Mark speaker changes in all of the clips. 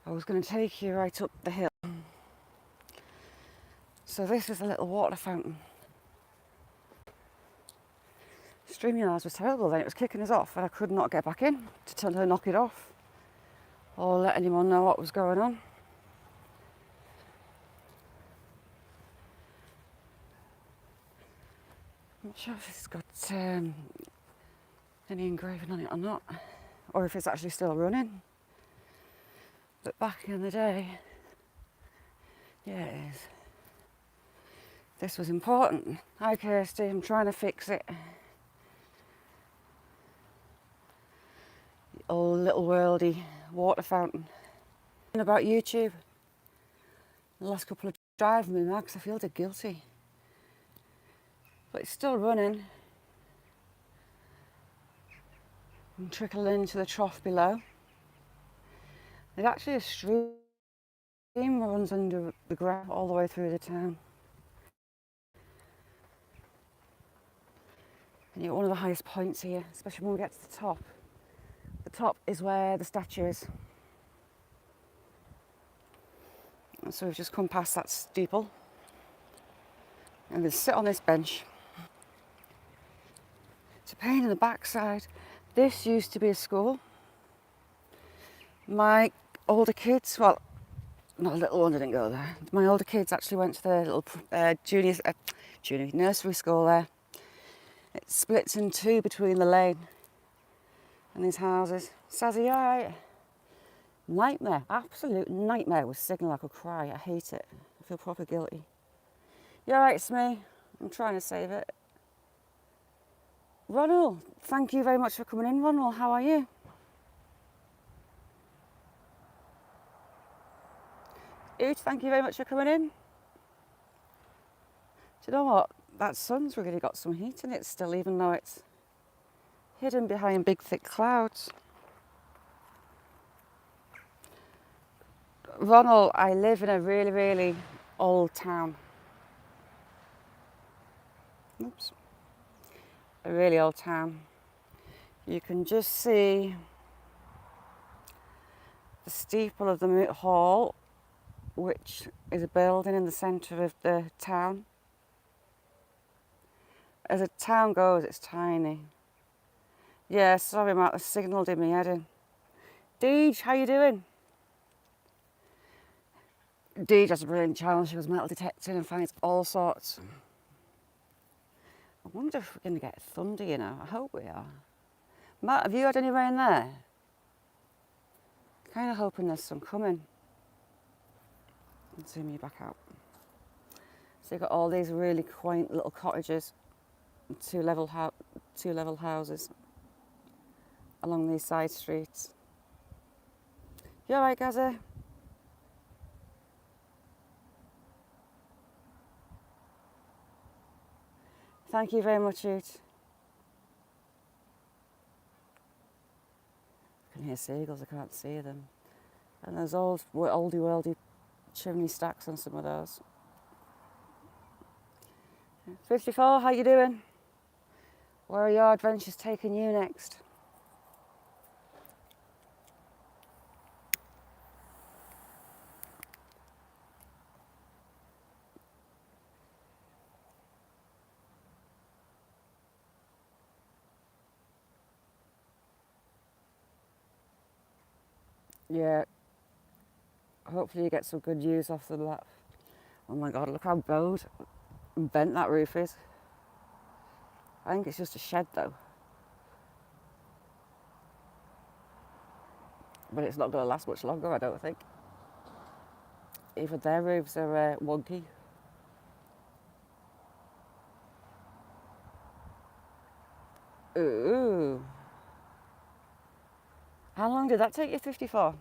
Speaker 1: I was going to take you right up the hill. So this is a little water fountain. StreamYard was terrible then, it was kicking us off and I could not get back in to tell her to knock it off or let anyone know what was going on. I'm not sure if it's got any engraving on it or not, or if it's actually still running. But back in the day, yeah, it is. This was important. Hi Kirsty, I'm trying to fix it. The old little worldy water fountain. And about YouTube, the last couple of driving me mad because I feel dead guilty. But it's still running. And trickling into the trough below. There's actually a stream runs under the ground all the way through the town. And you're at one of the highest points here, especially when we get to the top. The top is where the statue is. And so we've just come past that steeple. And we'll sit on this bench. It's a pain in the backside. This used to be a school. My older kids, well, not a little one didn't go there. My older kids actually went to the little junior nursery school there. It splits in two between the lane and these houses. Sazzy, you alright? Nightmare, absolute nightmare with signal. I could cry, I hate it. I feel proper guilty. You alright, it's me? I'm trying to save it. Ronald, thank you very much for coming in, Ronald. How are you? Oot, thank you very much for coming in. Do you know what? That sun's really got some heat in it still, even though it's hidden behind big thick clouds. Ronald, I live in a really, really old town. Oops. A really old town. You can just see the steeple of the Moot Hall, which is a building in the centre of the town. As a town goes, it's tiny. Yeah, sorry Mark, the signal did me head in. Deej, how you doing? Deej has a brilliant challenge. She was metal detecting and finds all sorts. I wonder if we're going to get thunder, you know. I hope we are. Matt, have you had any rain there? Kind of hoping there's some coming. Let's zoom you back out. So you've got all these really quaint little cottages, two-level houses along these side streets. You all right, Gaza? Thank you very much, Oot. I can hear seagulls, I can't see them. And there's oldie worldy chimney stacks on some of those. 54, how you doing? Where are your adventures taking you next? Yeah, hopefully you get some good news off the map. Oh my God, look how bowed and bent that roof is. I think it's just a shed though. But it's not going to last much longer, I don't think. Even their roofs are wonky. Ooh. How long did that take you, 54?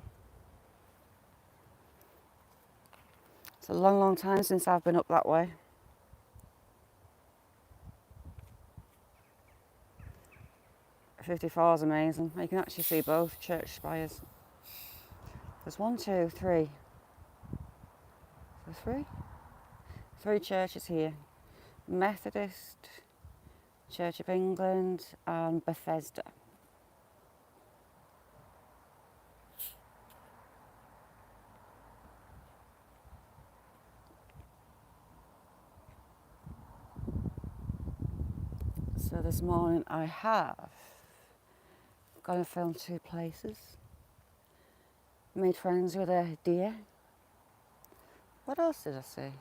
Speaker 1: It's a long, long time since I've been up that way. '54 is amazing. You can actually see both church spires. There's 1, 2, 3. There's 3 churches here. Methodist, Church of England and Bethesda. So this morning I have gone and filmed 2 places, made friends with a deer. What else did I see?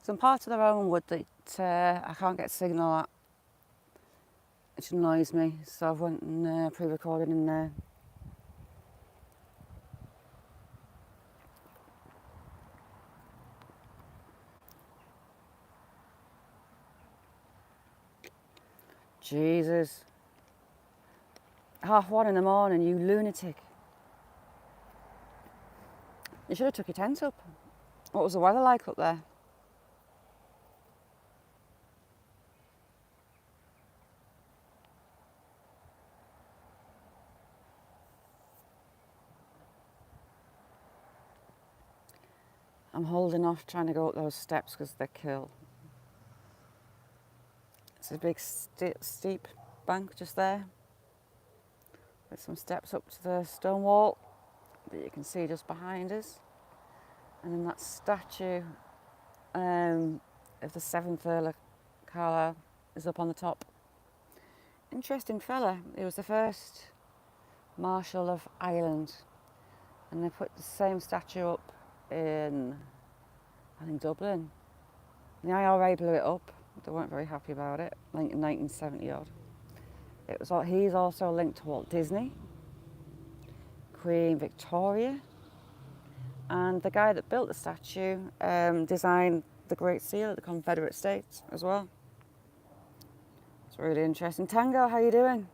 Speaker 1: Some parts of the Rowanwood that I can't get signal at, which annoys me, so I've went and pre-recorded in there. Jesus. 1:30 in the morning, you lunatic. You should have took your tent up. What was the weather like up there? I'm holding off trying to go up those steps because they're cool. It's a big steep bank just there, with some steps up to the stone wall that you can see just behind us. And then that statue of the 7th Earl of Carlisle is up on the top. Interesting fella. He was the first Marshal of Ireland, and they put the same statue up in, I think, Dublin. The IRA blew it up. They weren't very happy about it, like in 1970 odd. He's also linked to Walt Disney, Queen Victoria, and the guy that built the statue designed the Great Seal of the Confederate States as well. It's really interesting. Tango, how you doing?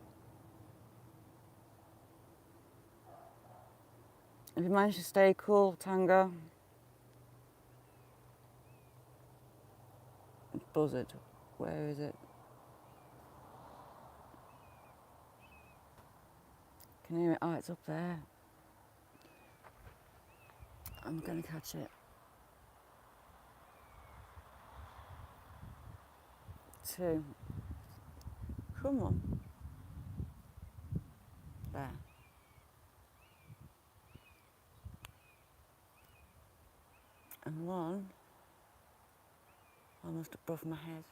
Speaker 1: Have you managed to stay cool, Tango? Buzzard, where is it? Can you hear it? Oh, it's up there. I'm going to catch it. 2. Come on. There. And 1 almost above my head.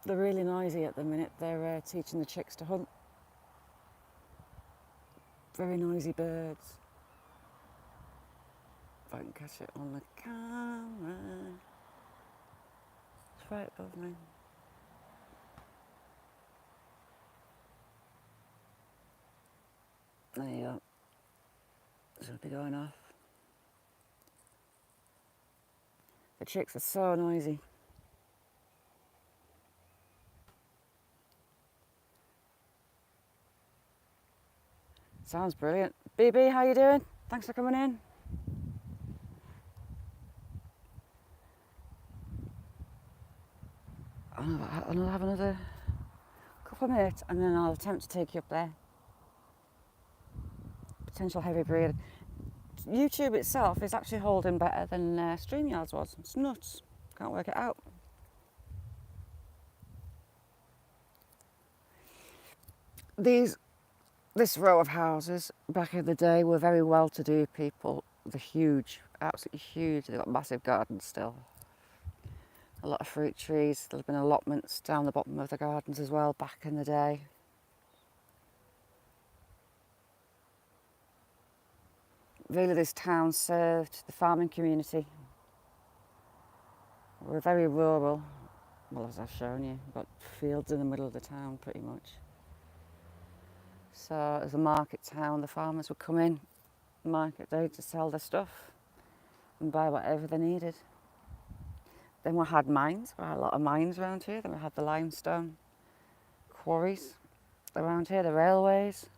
Speaker 1: They're really noisy at the minute. They're teaching the chicks to hunt. Very noisy birds. If I can catch it on the camera. It's right above me. There you go. Should be going off. The chicks are so noisy. Sounds brilliant. BB, how you doing? Thanks for coming in. I'll have another couple of minutes and then I'll attempt to take you up there. Potential heavy breed. YouTube itself is actually holding better than StreamYards was. It's nuts. Can't work it out. This row of houses back in the day were very well-to-do people. They're huge, absolutely huge. They've got massive gardens still. A lot of fruit trees. There've been allotments down the bottom of the gardens as well back in the day. Really, this town served the farming community. We're very rural. Well, as I've shown you, we've got fields in the middle of the town pretty much. So as a market town, the farmers would come in market day to sell their stuff and buy whatever they needed. Then we had mines. We had a lot of mines around here. Then we had the limestone quarries around here, the railways.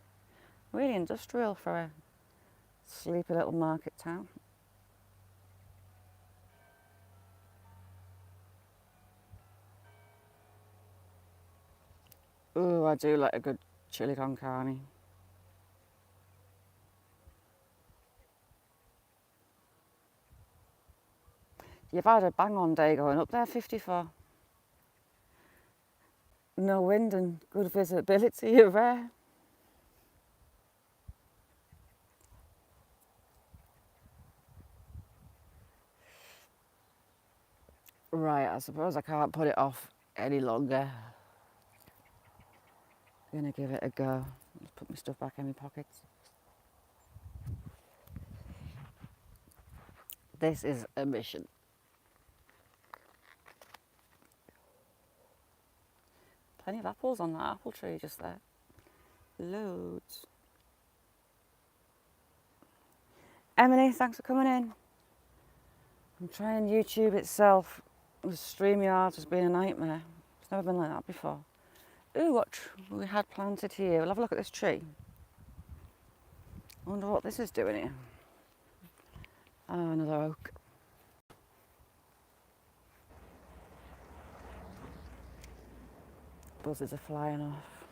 Speaker 1: Really industrial for a sleepy little market town. Ooh, I do like a good chili con carne. You've had a bang-on day going up there, 54. No wind and good visibility, you're rare. Right, I suppose I can't put it off any longer. I'm gonna give it a go. Just put my stuff back in my pockets. This is a mission. Plenty of apples on that apple tree just there. Loads. Emily, thanks for coming in. I'm trying YouTube itself. The StreamYard has been a nightmare. It's never been like that before. Ooh, what we had planted here. We'll have a look at this tree. I wonder what this is doing here. Oh, another oak. Buzzards are flying off.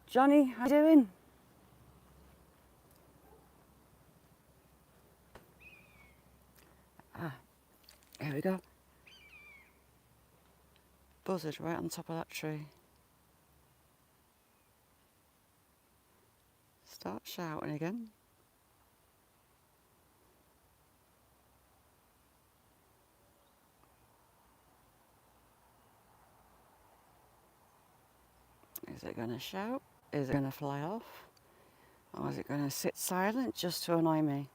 Speaker 1: Johnny, how you doing? Ah, here we go. Buzzard right on top of that tree. Start shouting again. Is it going to shout? Is it going to fly off? Or is it going to sit silent just to annoy me?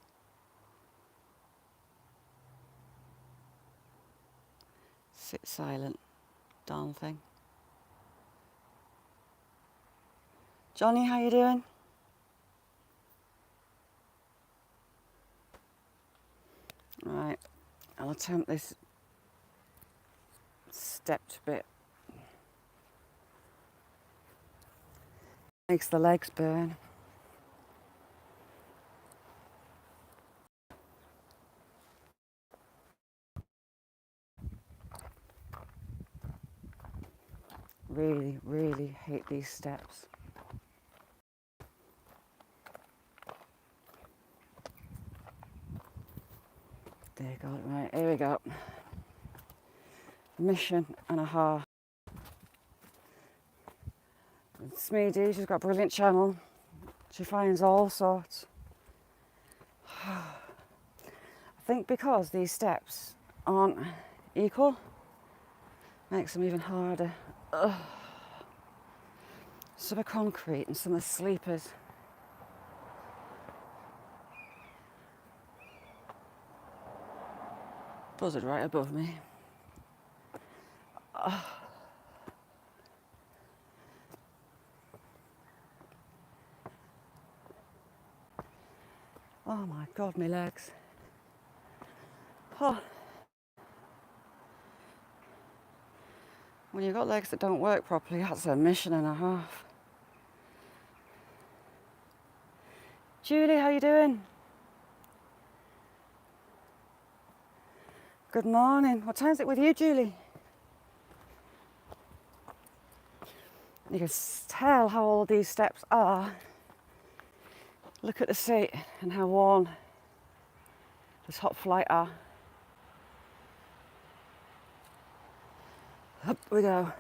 Speaker 1: Sit silent, darn thing. Johnny, how you doing? Right, I'll attempt this stepped bit. Makes the legs burn. Really, really hate these steps. There you go, right, here we go. Mission and a half. Smeedy, she's got a brilliant channel. She finds all sorts. I think because these steps aren't equal, makes them even harder. Ugh. Some are concrete and some are sleepers. Buzzard right above me. Oh my God, my legs. Oh. When you've got legs that don't work properly, that's a mission and a half. Julie, how you doing? Good morning. What time is it with you, Julie? You can tell how old these steps are. Look at the seat and how worn the top flight are. Up we go.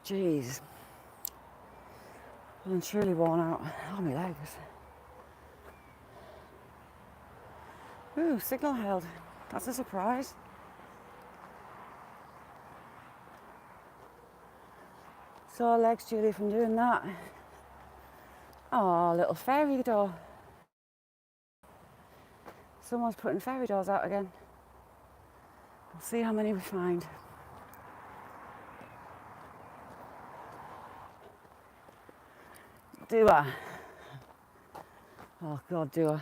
Speaker 1: Jeez. I'm truly worn out. Oh, my legs. Ooh, signal held. That's a surprise. Sore legs, Julie, from doing that. Oh, little fairy door. Someone's putting fairy doors out again. We'll see how many we find. Do I? Oh God, do I?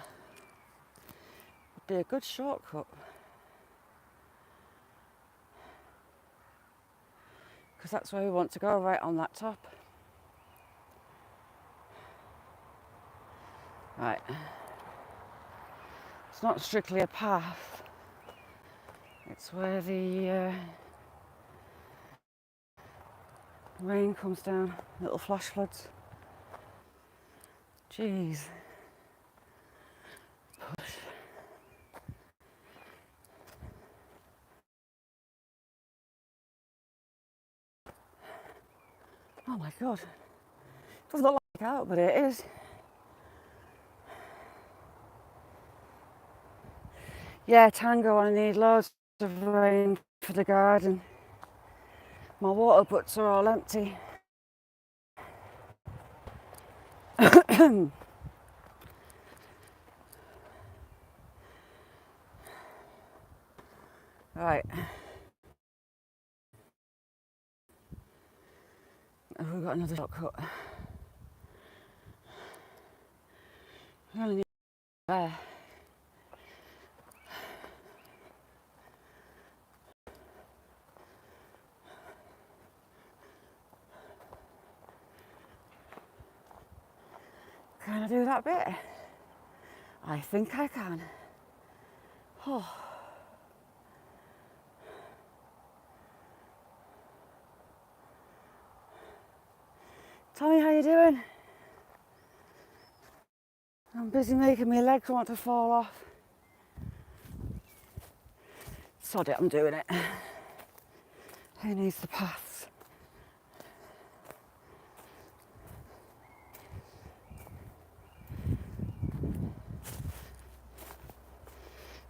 Speaker 1: It'd be a good shortcut. Because that's where we want to go, right on that top. Right. It's not strictly a path. It's where the rain comes down, little flash floods. Jeez. Push. God. Doesn't look like out, but it is. Yeah, Tango, I need loads of rain for the garden. My water butts are all empty. Right. Have we got another shortcut? We only need there. Can I do that bit? I think I can. Oh. Tommy, how you doing? I'm busy making my legs want to fall off. Sod it, I'm doing it. Who needs the paths?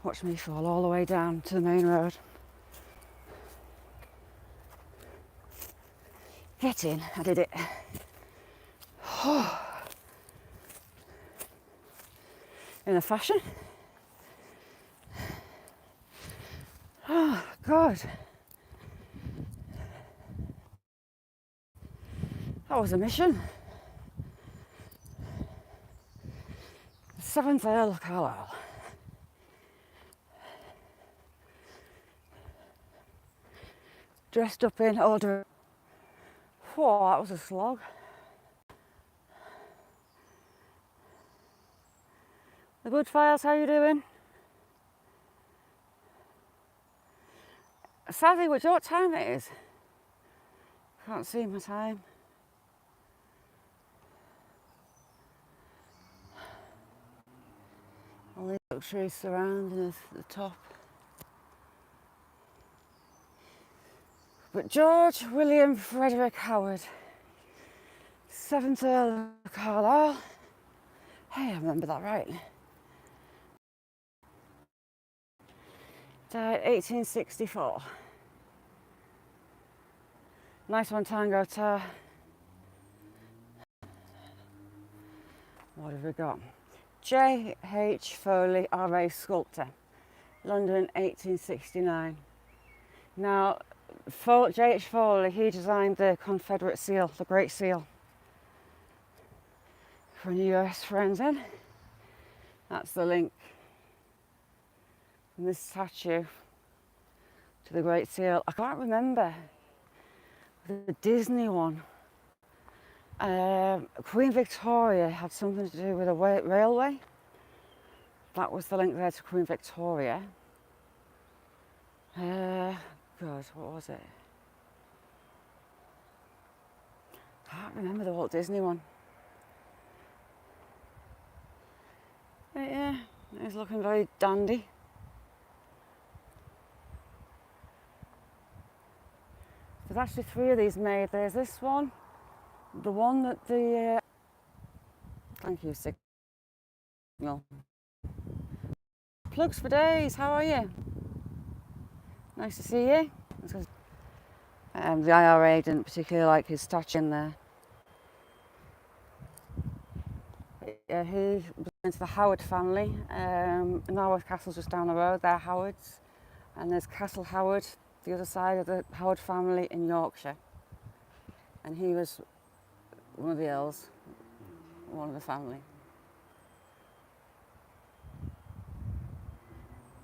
Speaker 1: Watch me fall all the way down to the main road. Get in, I did it. In a fashion. Oh, God. That was a mission. The 7th Earl of Carlisle. Dressed up in order. Whoa, that was a slog. The good files, how you doing? Sadly, which what time it is? Can't see my time. All these little trees surrounding us at the top. But George William Frederick Howard, 7th Earl of Carlisle. Hey, I remember that right. Died 1864. Nice one, Tango Tower. What have we got? J.H. Foley, R.A. sculptor, London, 1869. Now, J.H. Foley, he designed the Confederate seal, the Great Seal. For any US friends in, that's the link from this statue to the Great Seal. I can't remember the Disney one. Queen Victoria had something to do with a railway. That was the link there to Queen Victoria. God, what was it? I can't remember the Walt Disney one. But yeah, it's looking very dandy. There's actually 3 of these made. There's this one, the one that the thank you signal. Plugs for days, how are you? Nice to see you. The IRA didn't particularly like his statue in there. Yeah, he belonged to the Howard family. Narworth Castle's just down the road, they're Howards. And there's Castle Howard, the other side of the Howard family in Yorkshire. And he was one of the earls, one of the family.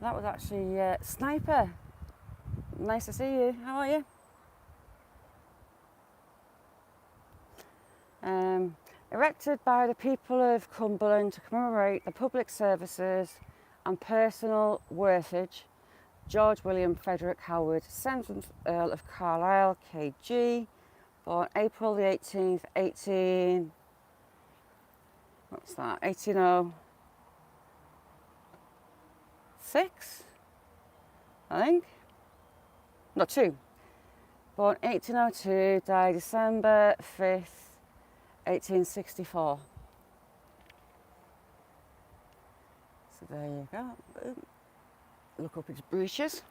Speaker 1: That was actually Sniper. Nice to see you. How are you? Erected by the people of Cumberland to commemorate the public services and personal worthage, George William Frederick Howard, 7th Earl of Carlisle, KG, born April the 18th, 1806, I think. Not 2. Born 1802, died December 5th, 1864. So there you go. Boom. Look up his breeches.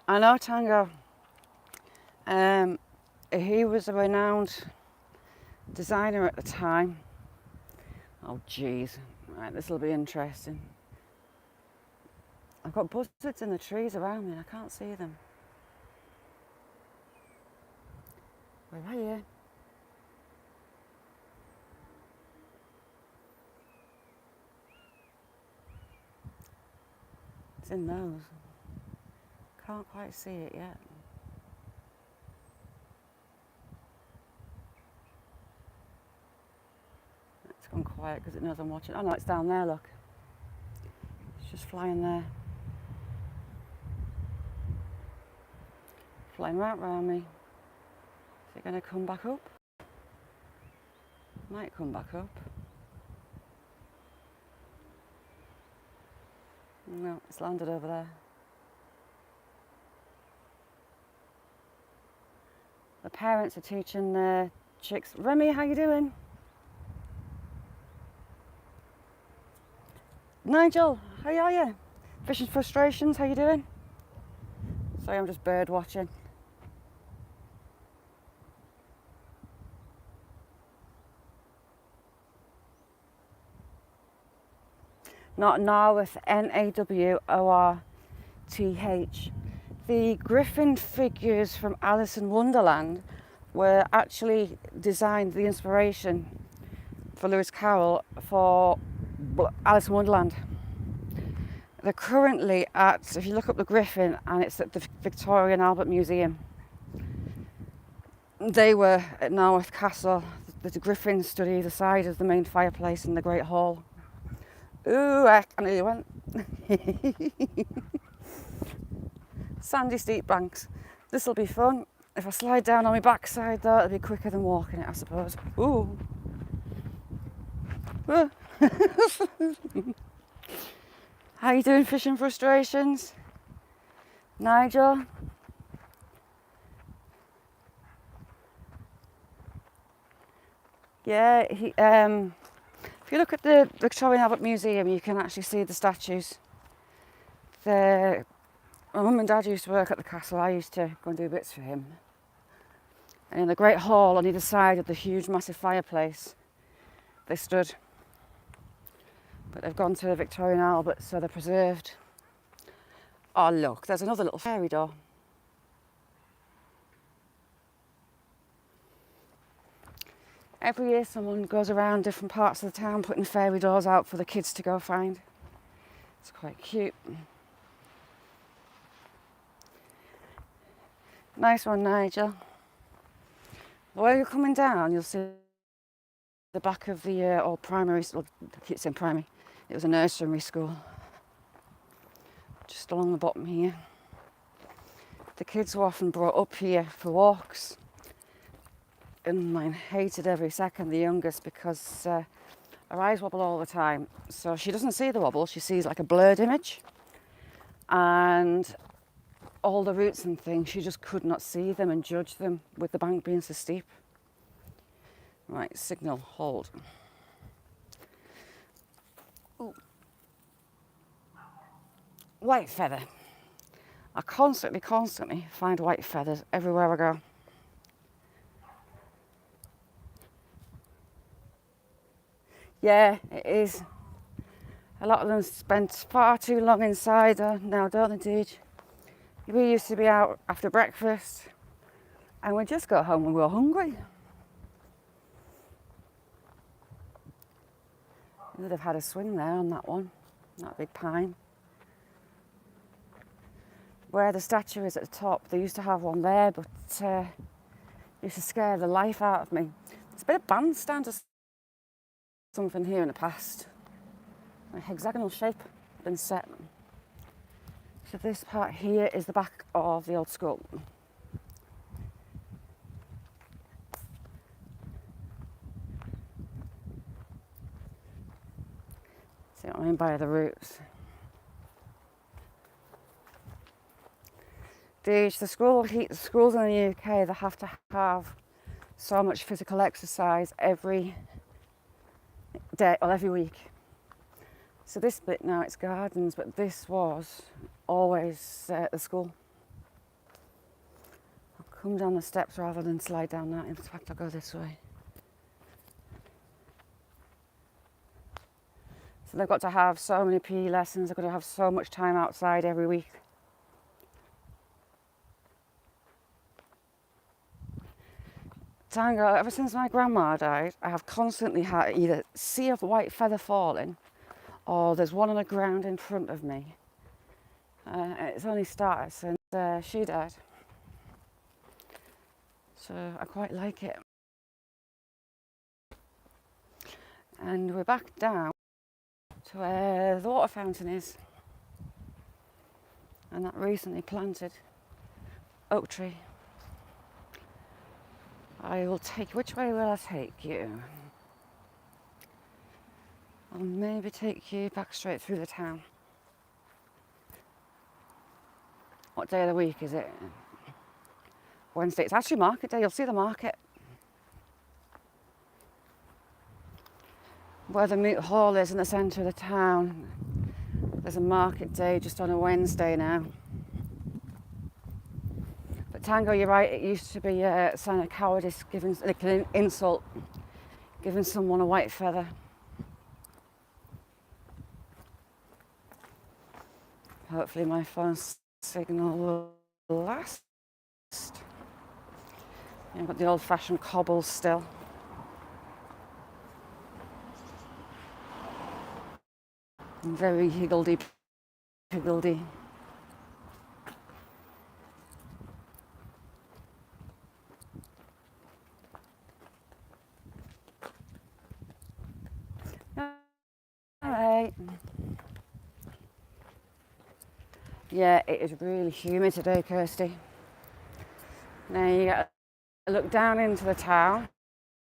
Speaker 1: I know Tango. He was a renowned designer at the time. Oh geez, right, this will be interesting. I've got buzzards in the trees around me and I can't see them. Where are you? It's in those. Can't quite see it yet. It's gone quiet because it knows I'm watching. Oh no, it's down there, look. It's just flying there. Flying right round me. Is it going to come back up? Might come back up. No, it's landed over there. The parents are teaching their chicks. Remy, how you doing? Nigel, how are you? Fishing Frustrations, how you doing? Sorry, I'm just bird watching. Not Naworth, Naworth. The griffin figures from Alice in Wonderland were actually designed, the inspiration for Lewis Carroll for Alice in Wonderland. They're currently at, if you look up the griffin, and it's at the Victoria and Albert Museum. They were at Naworth Castle. The griffin stood either side of the main fireplace in the Great Hall. Ooh, I nearly went. Sandy steep banks. This'll be fun. If I slide down on my backside though, it'll be quicker than walking it, I suppose. Ooh. How you doing, Fishing Frustrations? Nigel? Yeah, if you look at the Victoria and Albert Museum, you can actually see the statues. My mum and dad used to work at the castle. I used to go and do bits for him. And in the Great Hall on either side of the huge massive fireplace, they stood. But they've gone to the Victoria and Albert, so they're preserved. Oh look, there's another little fairy door. Every year someone goes around different parts of the town putting fairy doors out for the kids to go find. It's quite cute. Nice one, Nigel. While you're coming down, you'll see the back of the old primary school. I keep saying primary. It was a nursery school. Just along the bottom here. The kids were often brought up here for walks. And mine hated every second, the youngest, because her eyes wobble all the time. So she doesn't see the wobble, she sees like a blurred image. And all the roots and things, she just could not see them and judge them with the bank being so steep. Right, signal, hold. Ooh. White feather. I constantly find white feathers everywhere I go. Yeah, it is. A lot of them spend far too long inside now, don't they, Deej? We used to be out after breakfast and we'd just go home when we were hungry. They'd have had a swing there on that one, that big pine. Where the statue is at the top, they used to have one there, but it used to scare the life out of me. There's been a bandstand or something here in the past. A hexagonal shape been set. So this part here is the back of the old school. mean by the roots. The schools in the UK, they have to have so much physical exercise every day or every week. So this bit now, it's gardens, but this was always the school. I'll come down the steps rather than slide down that. In fact, I'll go this way. So they've got to have so many PE lessons, they've got to have so much time outside every week. Tango, ever since my grandma died, I have constantly had either see a white feather falling or there's one on the ground in front of me. It's only started since she died. So I quite like it. And we're back down to where the water fountain is. And that recently planted oak tree. I will take, which way will I take you? I'll maybe take you back straight through the town. What day of the week is it? Wednesday. It's actually market day. You'll see the market. Where the Moot Hall is in the centre of the town. There's a market day just on a Wednesday now. But Tango, you're right, it used to be a sign of cowardice, giving like an insult, giving someone a white feather. Hopefully my phone signal will last. I've got the old-fashioned cobbles still. Very higgledy-piggledy. Alright. Yeah, it is really humid today, Kirsty. Now you get a look down into the town.